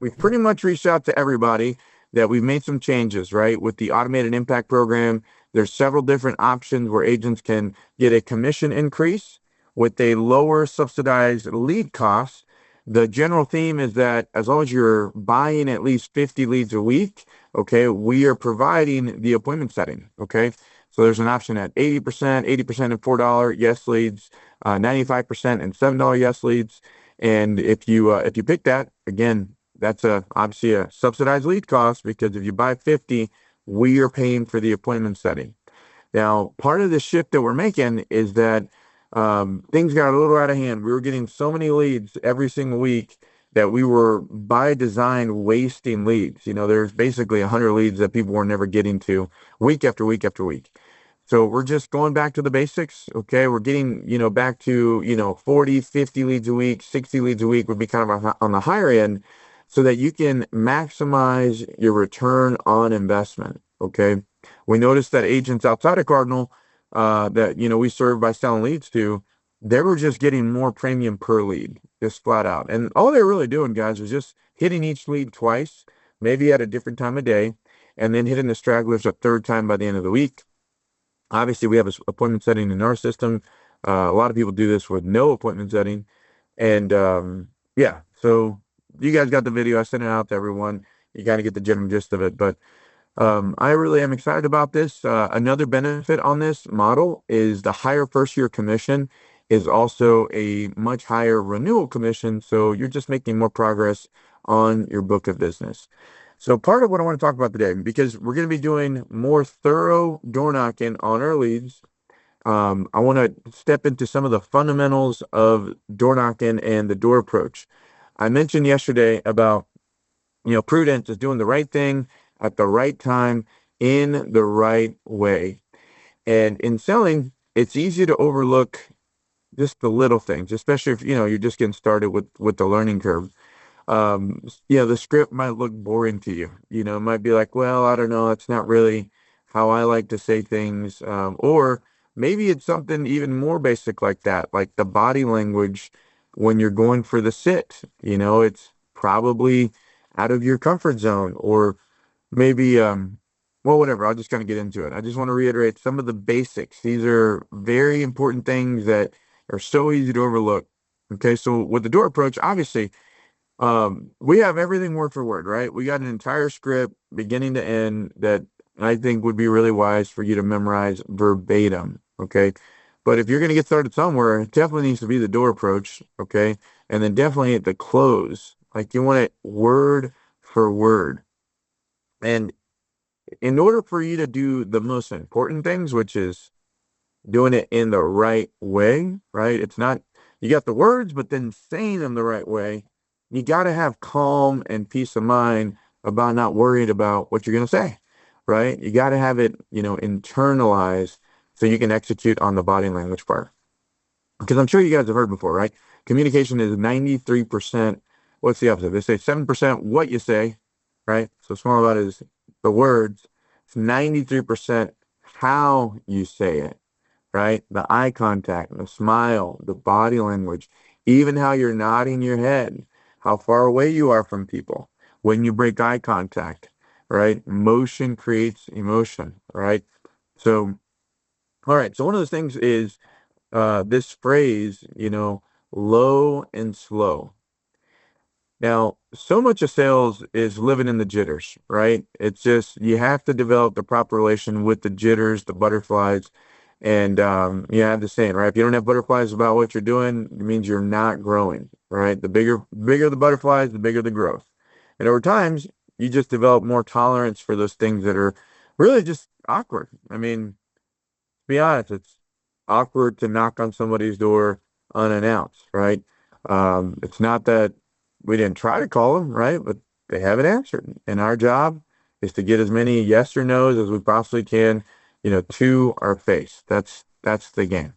we've pretty much reached out to everybody that we've made some changes, right? With the automated impact program, there's several different options where agents can get a commission increase with a lower subsidized lead cost. The general theme is that as long as you're buying at least 50 leads a week, okay, we are providing the appointment setting, okay? So there's an option at 80%, 80% and $4 yes leads, 95% and $7 yes leads. And if you pick that, again, that's obviously a subsidized lead cost because if you buy 50, we are paying for the appointment setting. Now, part of the shift that we're making is that things got a little out of hand. We were getting so many leads every single week that we were by design wasting leads. You know, there's basically 100 leads that people were never getting to week after week after week. So we're just going back to the basics. Okay. We're getting, back to, 40, 50 leads a week, 60 leads a week would be kind of on the higher end so that you can maximize your return on investment. Okay. We noticed that agents outside of Cardinal, that, we serve by selling leads to, they were just getting more premium per lead, just flat out. And all they're really doing, guys, is just hitting each lead twice, maybe at a different time of day, and then hitting the stragglers a third time by the end of the week. Obviously, we have an appointment setting in our system. A lot of people do this with no appointment setting. And yeah, so you guys got the video. I sent it out to everyone. You kind of get the general gist of it. But I really am excited about this. Another benefit on this model is the higher first year commission is also a much higher renewal commission. So you're just making more progress on your book of business. So part of what I want to talk about today, because we're going to be doing more thorough door knocking on our leads, I want to step into some of the fundamentals of door knocking and the door approach. I mentioned yesterday about, prudence is doing the right thing at the right time in the right way. And in selling, it's easy to overlook just the little things, especially if, you're just getting started with the learning curve. The script might look boring to you. It might be like, well, I don't know, it's not really how I like to say things. Or maybe it's something even more basic like that, like the body language when you're going for the sit. It's probably out of your comfort zone, or maybe, well, whatever. I'll just kind of get into it. I just want to reiterate some of the basics. These are very important things that are so easy to overlook. Okay, so with the door approach, obviously, we have everything word for word, right? We got an entire script beginning to end that I think would be really wise for you to memorize verbatim. Okay. But if you're going to get started somewhere, it definitely needs to be the door approach. Okay. And then definitely the close. Like you want it word for word. And in order for you to do the most important things, which is doing it in the right way, right? It's not, you got the words, but then saying them the right way. You got to have calm and peace of mind about not worried about what you're going to say, right? You got to have it, internalized so you can execute on the body language part. Because I'm sure you guys have heard before, right? Communication is 93%. What's the opposite? They say 7% what you say, right? So small about it is the words. It's 93% how you say it, right? The eye contact, the smile, the body language, even how you're nodding your head, how far away you are from people when you break eye contact, right? Motion creates emotion, right? So, all right. So one of those things is this phrase, low and slow. Now, so much of sales is living in the jitters, right? It's just you have to develop the proper relation with the jitters, the butterflies, and you have the saying, right? If you don't have butterflies about what you're doing, it means you're not growing, right? The bigger the butterflies, the bigger the growth. And over times, you just develop more tolerance for those things that are really just awkward. I mean, to be honest, it's awkward to knock on somebody's door unannounced, right? It's not that we didn't try to call them, right? But they haven't answered. And our job is to get as many yes or no's as we possibly can, to our face. That's the game.